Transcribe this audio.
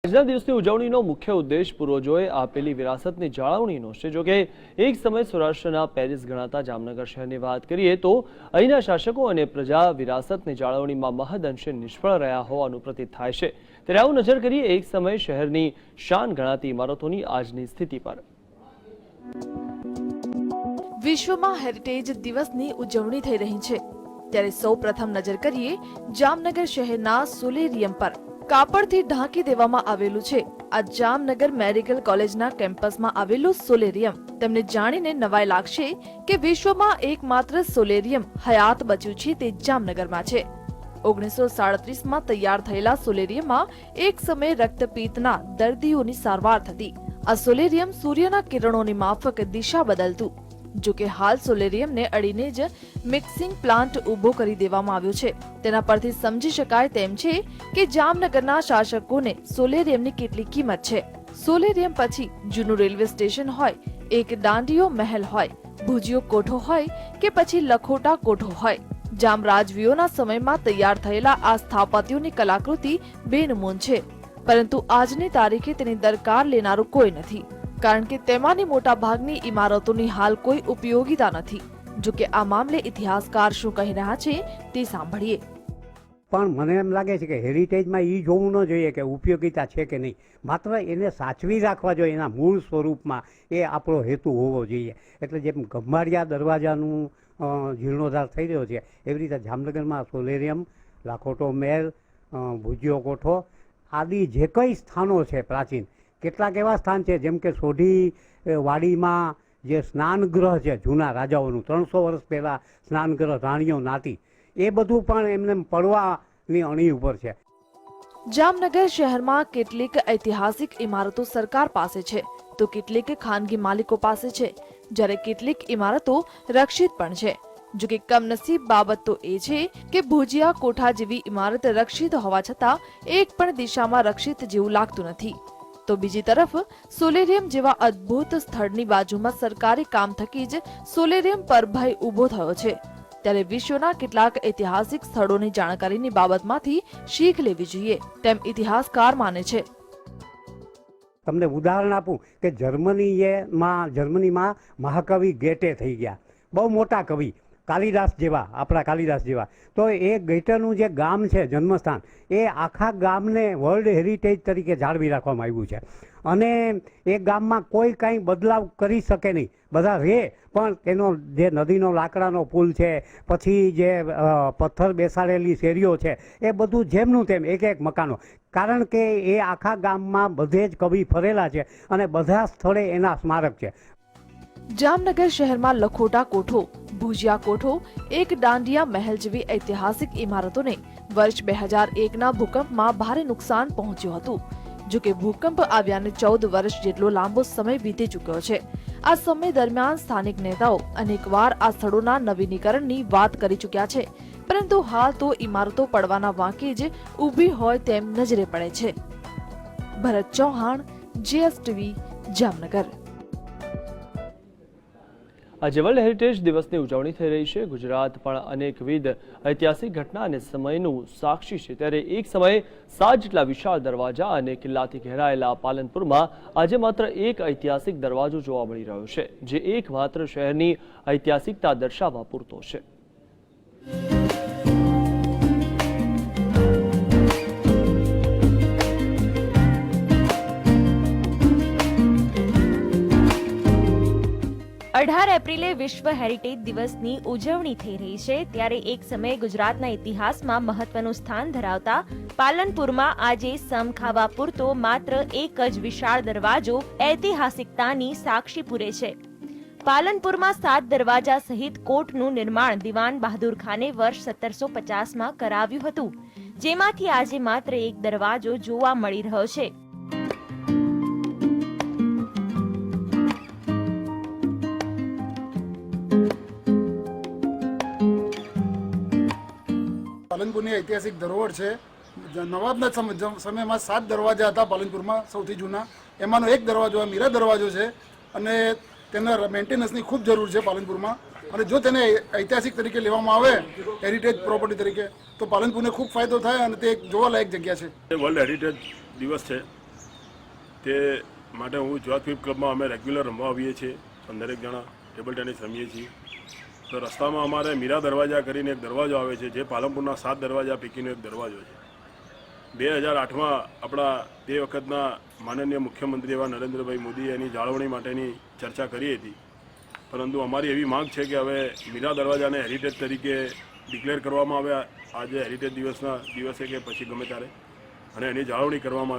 આજના દિવસની ઉજવણીનો મુખ્ય ઉદ્દેશ પૂર્વજોએ આપેલી વિરાસતની જાળવણીનો છે। જો કે એક સમય સૌરાષ્ટ્રના પેરિસ ગણાતા જામનગર શહેરની વાત કરીએ તો અહીંના શાસકો અને પ્રજા વિરાસતની જાળવણીમાં મહદઅંશે નિષ્ફળ રહ્યા હોવાનું પ્રતીત થાય છે। ત્યારે આવું નજર કરીએ એક સમય શહેરની શાન ગણાતી ઇમારતોની આજની સ્થિતિ પર। વિશ્વમાં હેરિટેજ દિવસની ઉજવણી થઈ રહી છે, ત્યારે સૌપ્રથમ નજર કરીએ જામનગર શહેરના સોલેરિયમ પર। કાપડથી ઢાંકી દેવામાં આવેલું છે આ જામનગર મેડિકલ કોલેજના કેમ્પસમાં આવેલું સોલેરિયમ। તમને જાણીને નવાઈ લાગશે કે વિશ્વમાં એકમાત્ર સોલેરિયમ હયાત બચ્યું છે તે જામનગરમાં છે। 1937માં તૈયાર થયેલા સોલેરિયમમાં એક સમયે રક્તપિત્તના દર્દીઓની સારવાર થતી। આ સોલેરિયમ સૂર્યના કિરણોની માફક દિશા બદલતું। જો કે હાલ સોલેરિયમને અડીને જ મિક્સિંગ પ્લાન્ટ ઊભો કરી દેવામાં આવ્યો છે। તેના પરથી સમજી શકાય તેમ છે કે જામનગરના શાસકોને સોલેરિયમની કેટલી કિંમત છે। સોલેરિયમ પછી જૂનું રેલવે સ્ટેશન હોય, એક દાંડીયો મહેલ હોય, ભુજીયો કોઠો હોય કે પછી લખોટા કોઠો હોય, જામ રાજવીઓના સમયમાં તૈયાર થયેલા આ સ્થાપત્યોની કલાકૃતિ બેનમૂન છે, પરંતુ આજની તારીખે તેની દરકાર લેનારું કોઈ નથી, કારણ કે તેમાંની મોટા ભાગની ઇમારતોની હાલ કોઈ ઉપયોગિતા નથી। જો કે આ મામલે ઇતિહાસકાર શું કહી રહ્યા છે તે સાંભળીએ। પણ મને એમ લાગે છે કે હેરિટેજમાં એ જોવું ન જોઈએ કે ઉપયોગિતા છે કે નહીં, માત્ર એને સાચવી રાખવા જોઈએ એના મૂળ સ્વરૂપમાં, એ આપણો હેતુ હોવો જોઈએ। એટલે જેમ ગંભારિયા દરવાજાનું જીર્ણોદ્ધાર થઈ રહ્યો છે એવી રીતે જામનગરમાં સોલેરિયમ, લાખોટો મહેલ, ભુજીયો કોઠો આદિ જે કંઈ સ્થાનો છે પ્રાચીન, કેટલાક એવા સ્થાન છે જેમ કે સોઢી વાડીમાં જે સ્નાનગૃહ છે જૂના રાજાઓનું, 300 વર્ષ પહેલાં સ્નાનગૃહ રાણીઓ નાતી, એ બધું પણ એમને પડવાની અણી ઉપર છે। જામનગર શહેરમાં કેટલીક ઐતિહાસિક ઇમારતો સરકાર પાસે છે તો કેટલીક ખાનગી માલિકો પાસે છે, જ્યારે કેટલીક ઇમારતો રક્ષિત પણ છે। જો કે કમનસીબ બાબત તો એ છે કે ભુજીયા કોઠા જેવી ઇમારત રક્ષિત હોવા છતાં એક પણ દિશામાં રક્ષિત જેવું લાગતું નથી। તો બીજી તરફ સોલેરિયમ જેવા અદ્ભુત સ્થળની બાજુમાં સરકારી કામ થકી જ સોલેરિયમ પર ભય ઊભો થયો છે। ત્યારે વિશ્વના કેટલાક ઐતિહાસિક સ્થળોની જાણકારીની બાબતમાંથી શીખ લેવી જોઈએ તેમ ઇતિહાસકાર માને છે। તમને ઉદાહરણ આપું કે જર્મનીમાં મહાકવિ ગેટે થઈ ગયા, બહુ મોટા કવિ, કાલિદાસ જેવા, આપણા કાલિદાસ જેવા। તો એ ગેટેનું જે ગામ છે જન્મસ્થાન, એ આખા ગામને વર્લ્ડ હેરિટેજ તરીકે જાળવી રાખવામાં આવ્યું છે, અને એ ગામમાં કોઈ કાંઈ બદલાવ કરી શકે નહીં, બધા રહે, પણ તેનો જે નદીનો લાકડાનો પુલ છે, પછી જે પથ્થર બેસાડેલી શેરીઓ છે, એ બધું જેમનું તેમ એક એક મકાનો, કારણ કે એ આખા ગામમાં બધે જ કવિ ફરેલા છે અને બધા સ્થળે એના સ્મારક છે। જામનગર શહેરમાં લખોટા કોઠો, ભુજીયા કોઠો, એક દાંડિયા મહેલ જેવી ઐતિહાસિક ઇમારતોને વર્ષ 2001ના ભૂકંપમાં ભારે નુકસાન પહોંચ્યું હતું। જો કે ભૂકંપ આવ્યાને 14 વર્ષ જેટલો લાંબો સમય વીતી ચૂક્યો છે। આ સમય દરમિયાન સ્થાનિક નેતાઓ અનેકવાર આ સ્થળોના નવીનીકરણની વાત કરી ચૂક્યા છે, પરંતુ હાલ તો ઇમારતો પડવાના વાંકે જ ઊભી હોય તેમ નજરે પડે છે। ભરત ચૌહાણ, GSTV, જામનગર। આજે વર્લ્ડ હેરિટેજ દિવસની ઉજવણી થઈ રહી છે। ગુજરાત પણ અનેકવિધ ઐતિહાસિક ઘટના અને સમયનું સાક્ષી છે। ત્યારે એક સમયે 7 જેટલા વિશાળ દરવાજા અને કિલ્લાથી ઘેરાયેલા પાલનપુરમાં આજે માત્ર એક ઐતિહાસિક દરવાજો જોવા મળી રહ્યો છે, જે એકમાત્ર શહેરની ઐતિહાસિકતા દર્શાવવા પૂરતો છે। એપ્રિલે વિશ્વ હેરિટેજ દિવસની ઉજવણી થઈ રહી છે, ત્યારે એક સમયે ગુજરાતના ઇતિહાસમાં મહત્વનું સ્થાન ધરાવતા પાલનપુરમાં આજે સમ ખાવા પૂરતો માત્ર એક જ વિશાળ દરવાજો ઐતિહાસિકતાની સાક્ષી પૂરે છે। પાલનપુરમાં 7 દરવાજા સહિત કોટનું નિર્માણ દિવાન બહાદુર ખાને વર્ષ 1750માં કરાવ્યું હતું, જેમાંથી આજે માત્ર એક દરવાજો જોવા મળી રહ્યો છે। પાલનપુરની ઐતિહાસિક ધરોહર છે। નવાબના સમયમાં 7 દરવાજા હતા પાલનપુરમાં, સૌથી જૂના, એમાંનો એક દરવાજો મીરા દરવાજો છે, અને તેના મેન્ટેનન્સની ખૂબ જરૂર છે પાલનપુરમાં। અને જો તેને ઐતિહાસિક તરીકે લેવામાં આવે, હેરિટેજ પ્રોપર્ટી તરીકે, તો પાલનપુરને ખૂબ ફાયદો થાય અને તે એક જોવાલાયક જગ્યા છે। વર્લ્ડ હેરિટેજ દિવસ છે તે માટે હું જ્યોત ફિલ્મ ક્લબમાં અમે રેગ્યુલર રમવા આવીએ છીએ 15 જણા ટેબલ ટેનિસ રમીએ છીએ. તો રસ્તામાં અમારે મીરા દરવાજા કરીને એક દરવાજો આવે છે, જે પાલનપુરના 7 દરવાજા પૈકીનો એક દરવાજો છે. 2008માં આપણા તે વખતના માનનીય મુખ્યમંત્રી એવા નરેન્દ્રભાઈ મોદીએ એની જાળવણી માટેની ચર્ચા કરી હતી, પરંતુ અમારી એવી માંગ છે કે હવે મીરા દરવાજાને હેરિટેજ તરીકે ડિક્લેર કરવામાં આવે આજે હેરિટેજ દિવસના દિવસે કે પછી ગમે ત્યારે, અને એની જાળવણી કરવામાં આવે.